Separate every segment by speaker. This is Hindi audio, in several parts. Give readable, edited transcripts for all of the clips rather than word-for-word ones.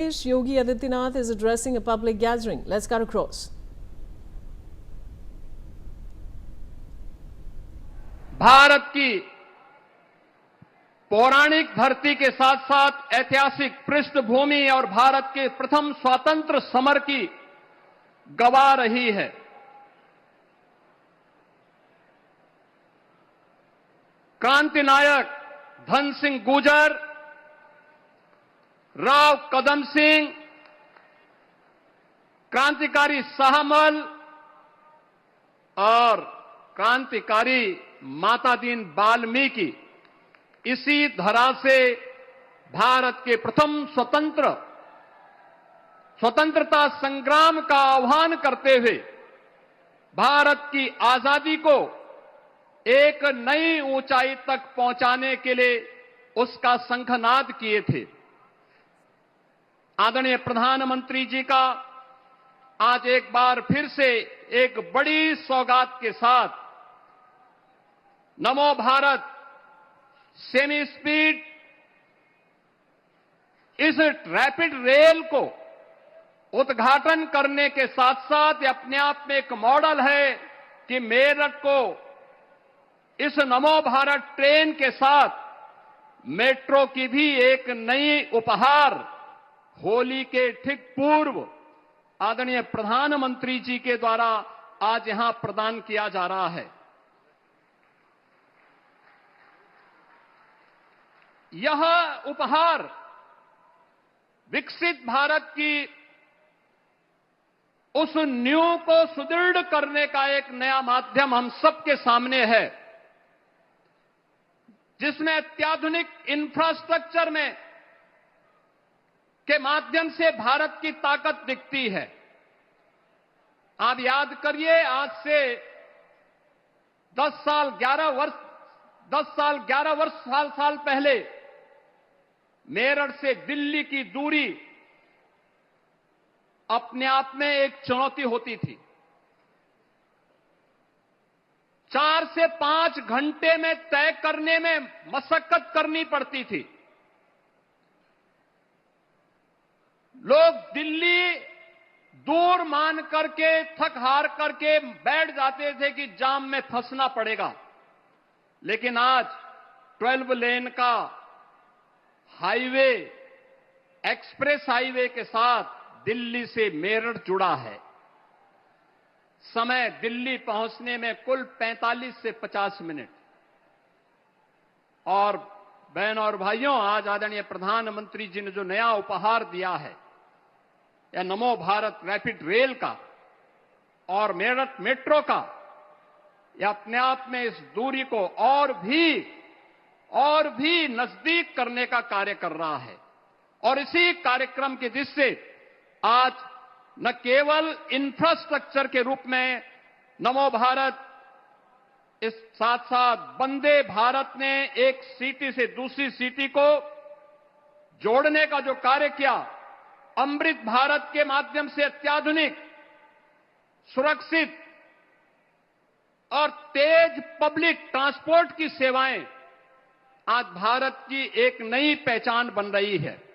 Speaker 1: Yogi Adityanath is addressing a public gathering. Let's cut across.
Speaker 2: Bharat की पौराणिक धरती के साथ साथ ऐतिहासिक पृष्ठभूमि और भारत के प्रथम स्वतंत्र समर की गवाह रही है। क्रांति नायक धन सिंह गुर्जर, राव कदम सिंह, क्रांतिकारी शाहमल और क्रांतिकारी माता दीन वाल्मीकि इसी धरा से भारत के प्रथम स्वतंत्रता संग्राम का आह्वान करते हुए भारत की आजादी को एक नई ऊंचाई तक पहुंचाने के लिए उसका शंखनाद किए थे। आदरणीय प्रधानमंत्री जी का आज एक बार फिर से एक बड़ी सौगात के साथ नमो भारत सेमी स्पीड इस रैपिड रेल को उद्घाटन करने के साथ साथ ये अपने आप में एक मॉडल है कि मेरठ को इस नमो भारत ट्रेन के साथ मेट्रो की भी एक नई उपहार होली के ठीक पूर्व आदरणीय प्रधानमंत्री जी के द्वारा आज यहां प्रदान किया जा रहा है। यह उपहार विकसित भारत की उस नींव को सुदृढ़ करने का एक नया माध्यम हम सबके सामने है, जिसमें अत्याधुनिक इंफ्रास्ट्रक्चर में के माध्यम से भारत की ताकत दिखती है। आप याद करिए, आज से 10 साल 11 साल पहले मेरठ से दिल्ली की दूरी अपने आप में एक चुनौती होती थी। 4 से 5 घंटे में तय करने में मशक्कत करनी पड़ती थी। लोग दिल्ली दूर मान करके थक हार करके बैठ जाते थे कि जाम में फंसना पड़ेगा, लेकिन आज 12 लेन का हाईवे एक्सप्रेस हाईवे के साथ दिल्ली से मेरठ जुड़ा है। समय दिल्ली पहुंचने में कुल 45 से 50 मिनट। और बहनों और भाइयों, आज आदरणीय प्रधानमंत्री जी ने जो नया उपहार दिया है, या नमो भारत रैपिड रेल का और मेरठ मेट्रो का, यह अपने आप में इस दूरी को और भी नजदीक करने का कार्य कर रहा है। और इसी कार्यक्रम की दृष्टि से आज न केवल इंफ्रास्ट्रक्चर के रूप में नमो भारत, इस साथ साथ वंदे भारत ने एक सिटी से दूसरी सिटी को जोड़ने का जो कार्य किया, अमृत भारत के माध्यम से अत्याधुनिक, सुरक्षित और तेज पब्लिक ट्रांसपोर्ट की सेवाएं आज भारत की एक नई पहचान बन रही है।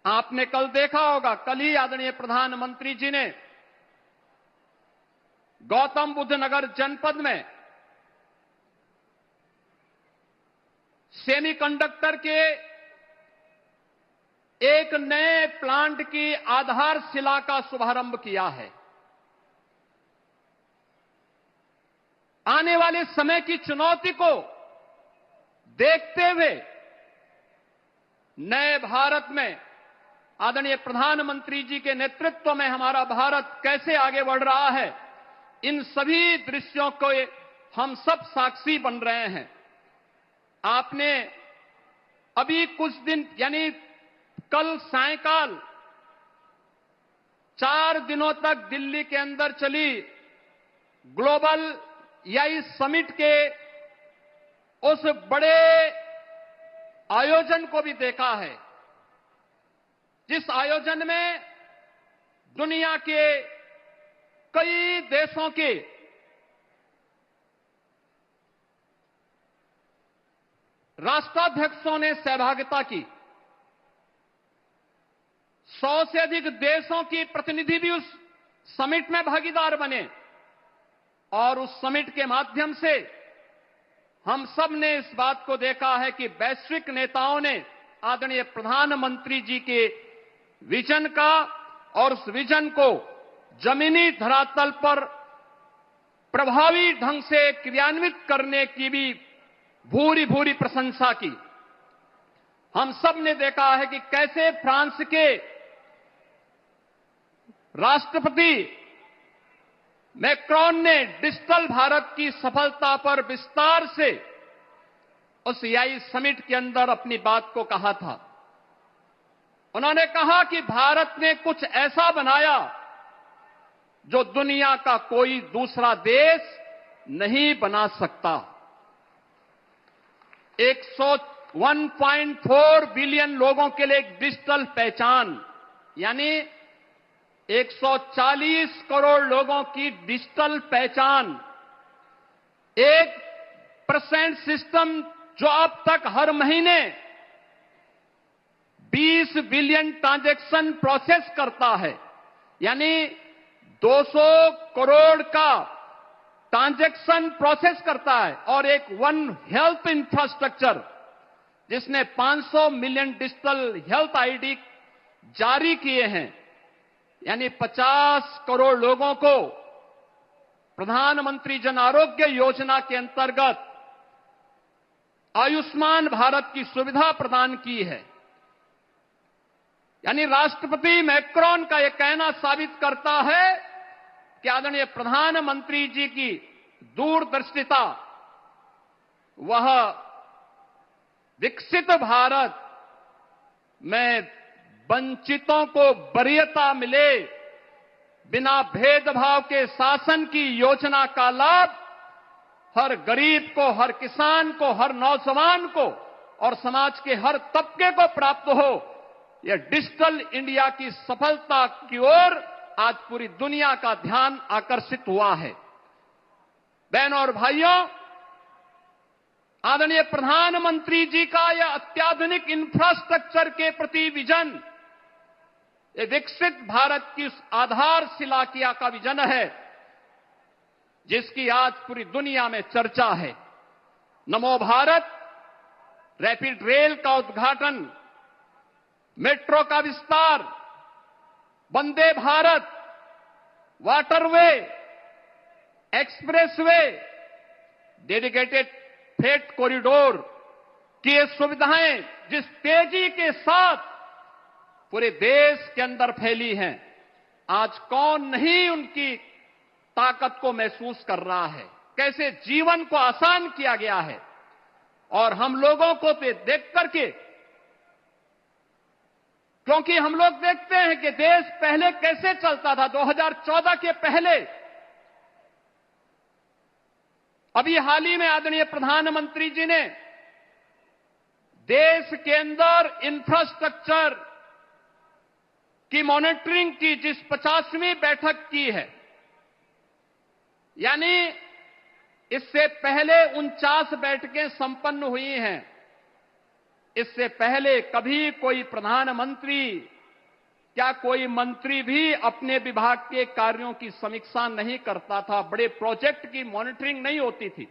Speaker 2: आपने कल देखा होगा, कल ही आदरणीय प्रधानमंत्री जी ने गौतम बुद्ध नगर जनपद में सेमीकंडक्टर के एक नए प्लांट की आधारशिला का शुभारंभ किया है। आने वाले समय की चुनौती को देखते हुए नए भारत में आदरणीय प्रधानमंत्री जी के नेतृत्व में हमारा भारत कैसे आगे बढ़ रहा है, इन सभी दृश्यों को हम सब साक्षी बन रहे हैं। आपने अभी कुछ दिन यानी कल सायंकाल 4 दिनों तक दिल्ली के अंदर चली ग्लोबल AI समिट के उस बड़े आयोजन को भी देखा है, जिस आयोजन में दुनिया के कई देशों के राष्ट्राध्यक्षों ने सहभागिता की। 100 से अधिक देशों की प्रतिनिधि भी उस समिट में भागीदार बने और उस समिट के माध्यम से हम सब ने इस बात को देखा है कि वैश्विक नेताओं ने आदरणीय प्रधानमंत्री जी के विजन का और उस विजन को जमीनी धरातल पर प्रभावी ढंग से क्रियान्वित करने की भी भूरी भूरी प्रशंसा की। हम सब ने देखा है कि कैसे फ्रांस के राष्ट्रपति मैक्रोन ने डिजिटल भारत की सफलता पर विस्तार से उस EI समिट के अंदर अपनी बात को कहा था। उन्होंने कहा कि भारत ने कुछ ऐसा बनाया जो दुनिया का कोई दूसरा देश नहीं बना सकता। 1.4 बिलियन लोगों के लिए एक डिजिटल पहचान, यानी 140 करोड़ लोगों की डिजिटल पहचान, 1% सिस्टम जो अब तक हर महीने 20 बिलियन ट्रांजैक्शन प्रोसेस करता है, यानी 200 करोड़ का ट्रांजैक्शन प्रोसेस करता है, और एक वन हेल्थ इंफ्रास्ट्रक्चर जिसने 500 मिलियन डिजिटल हेल्थ आईडी जारी किए हैं, यानी 50 करोड़ लोगों को प्रधानमंत्री जन आरोग्य योजना के अंतर्गत आयुष्मान भारत की सुविधा प्रदान की है। यानी राष्ट्रपति मैक्रोन का यह कहना साबित करता है कि आदरणीय प्रधानमंत्री जी की दूरदर्शिता, वह विकसित भारत में वंचितों को वरीयता मिले, बिना भेदभाव के शासन की योजना का लाभ हर गरीब को, हर किसान को, हर नौजवान को और समाज के हर तबके को प्राप्त हो। यह डिजिटल इंडिया की सफलता की ओर आज पूरी दुनिया का ध्यान आकर्षित हुआ है। बहनों और भाइयों, आदरणीय प्रधानमंत्री जी का यह अत्याधुनिक इंफ्रास्ट्रक्चर के प्रति विजन, ये विकसित भारत की उस आधारशिला का विजन है जिसकी आज पूरी दुनिया में चर्चा है। नमो भारत, रैपिड रेल का उद्घाटन, मेट्रो का विस्तार, Vande Bharat, waterway, expressway, dedicated freight corridor की ये सुविधाएं जिस तेजी के साथ पूरे देश के अंदर फैली हैं, आज कौन नहीं उनकी ताकत को महसूस कर रहा है, कैसे जीवन को आसान किया गया है। और हम लोगों को देख करके, क्योंकि हम लोग देखते हैं कि देश पहले कैसे चलता था 2014 के पहले। अभी हाल ही में आदरणीय प्रधानमंत्री जी ने देश के अंदर इंफ्रास्ट्रक्चर की मॉनिटरिंग की जिस 50वीं बैठक की है, यानी इससे पहले 49 बैठकें संपन्न हुई हैं। इससे पहले कभी कोई प्रधानमंत्री, क्या कोई मंत्री भी अपने विभाग के कार्यों की समीक्षा नहीं करता था, बड़े प्रोजेक्ट की मॉनिटरिंग नहीं होती थी।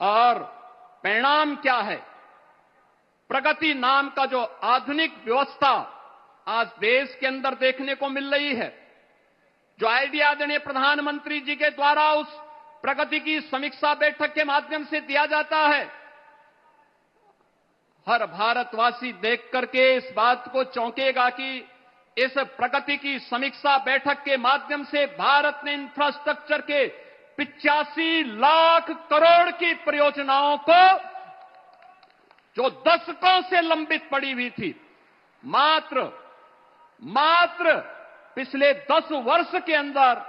Speaker 2: और परिणाम क्या है? प्रगति नाम का जो आधुनिक व्यवस्था आज देश के अंदर देखने को मिल रही है, जो आइडिया आदरणीय प्रधानमंत्री जी के द्वारा उस प्रगति की समीक्षा बैठक के माध्यम से दिया जाता है, हर भारतवासी देख करके इस बात को चौंकेगा कि इस प्रगति की समीक्षा बैठक के माध्यम से भारत ने इंफ्रास्ट्रक्चर के 85 लाख करोड़ की परियोजनाओं को, जो दशकों से लंबित पड़ी हुई थी, मात्र पिछले 10 वर्ष के अंदर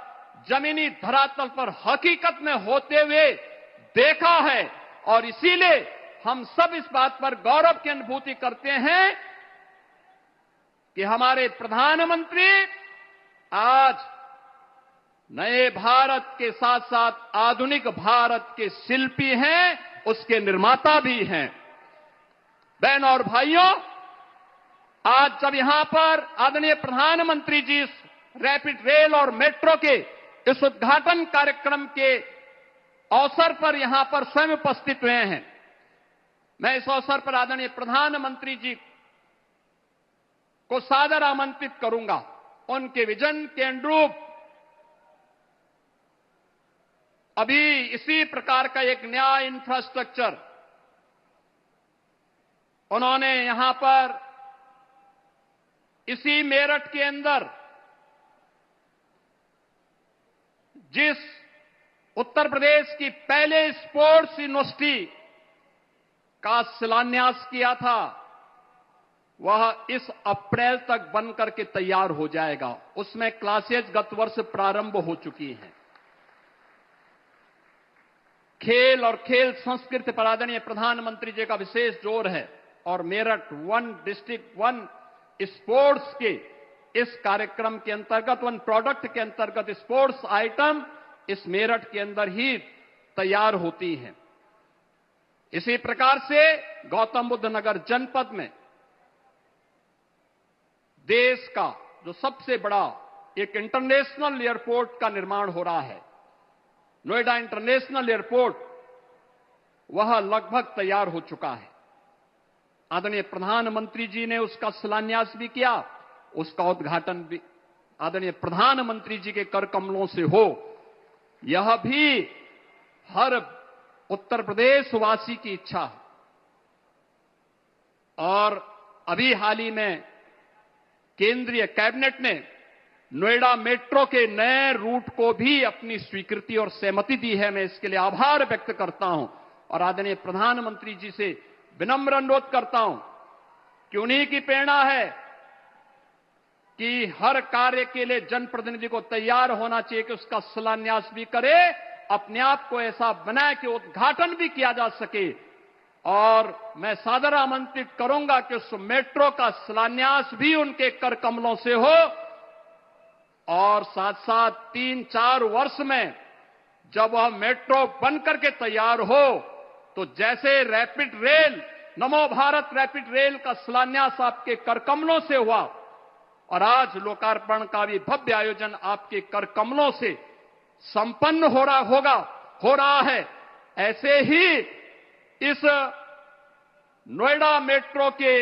Speaker 2: जमीनी धरातल पर हकीकत में होते हुए देखा है। और इसीलिए हम सब इस बात पर गौरव की अनुभूति करते हैं कि हमारे प्रधानमंत्री आज नए भारत के साथ साथ आधुनिक भारत के शिल्पी हैं, उसके निर्माता भी हैं। बहनों और भाइयों, आज जब यहां पर आदरणीय प्रधानमंत्री जी इस रैपिड रेल और मेट्रो के इस उद्घाटन कार्यक्रम के अवसर पर यहां पर स्वयं उपस्थित हुए हैं, मैं इस अवसर पर आदरणीय प्रधानमंत्री जी को सादर आमंत्रित करूंगा। उनके विजन के अनुरूप अभी इसी प्रकार का एक नया इंफ्रास्ट्रक्चर उन्होंने यहां पर इसी मेरठ के अंदर जिस उत्तर प्रदेश की पहले स्पोर्ट्स यूनिवर्सिटी का शिलान्यास किया था, वह इस अप्रैल तक बन करके तैयार हो जाएगा। उसमें क्लासेज गत वर्ष प्रारंभ हो चुकी हैं। खेल और खेल संस्कृति पर आदरणीय प्रधानमंत्री जी का विशेष जोर है और Meerut one district one sports के इस कार्यक्रम के अंतर्गत, वन प्रोडक्ट के अंतर्गत स्पोर्ट्स आइटम इस मेरठ के अंदर ही तैयार होती हैं। इसी प्रकार से गौतम बुद्ध नगर जनपद में देश का जो सबसे बड़ा एक इंटरनेशनल एयरपोर्ट का निर्माण हो रहा है, नोएडा इंटरनेशनल एयरपोर्ट, वह लगभग तैयार हो चुका है। आदरणीय प्रधानमंत्री जी ने उसका शिलान्यास भी किया, उसका उद्घाटन भी आदरणीय प्रधानमंत्री जी के कर कमलों से हो, यह भी हर उत्तर प्रदेश वासी की इच्छा है। और अभी हाल ही में केंद्रीय कैबिनेट ने नोएडा मेट्रो के नए रूट को भी अपनी स्वीकृति और सहमति दी है। मैं इसके लिए आभार व्यक्त करता हूं और आदरणीय प्रधानमंत्री जी से विनम्र अनुरोध करता हूं कि उन्हीं की प्रेरणा है कि हर कार्य के लिए जनप्रतिनिधि को तैयार होना चाहिए कि उसका शिलान्यास भी करे, अपने आप को ऐसा बनाए कि उद्घाटन भी किया जा सके। और मैं सादर आमंत्रित करूंगा कि उस मेट्रो का शिलान्यास भी उनके कर कमलों से हो और साथ साथ 3-4 वर्ष में जब वह मेट्रो बनकर के तैयार हो तो जैसे रैपिड रेल, नमो भारत रैपिड रेल का शिलान्यास आपके कर कमलों से हुआ और आज लोकार्पण का भी भव्य आयोजन आपके कर कमलों से संपन्न हो रहा है, ऐसे ही इस नोएडा मेट्रो के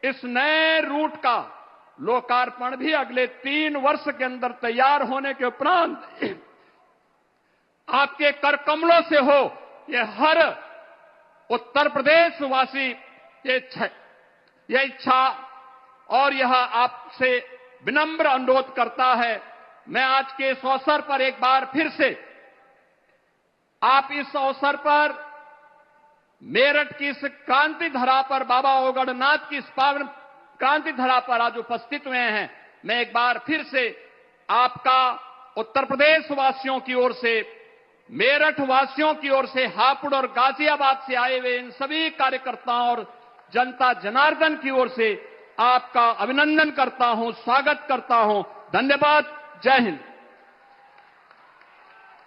Speaker 2: इस नए रूट का लोकार्पण भी अगले 3 वर्ष के अंदर तैयार होने के उपरांत आपके कर कमलों से हो। ये हर उत्तर प्रदेश वासी ये इच्छा और यह आपसे विनम्र अनुरोध करता है। मैं आज के इस अवसर पर एक बार फिर से आप इस अवसर पर मेरठ की इस क्रांति धरा पर, बाबा ओगड़नाथ की इस पावन क्रांति धरा पर आज उपस्थित हुए हैं। मैं एक बार फिर से आपका उत्तर प्रदेश वासियों की ओर से, मेरठ वासियों की ओर से, हापुड़ और गाजियाबाद से आए हुए इन सभी कार्यकर्ताओं और जनता जनार्दन की ओर से आपका अभिनंदन करता हूं, स्वागत करता हूं। धन्यवाद। जय हिंद।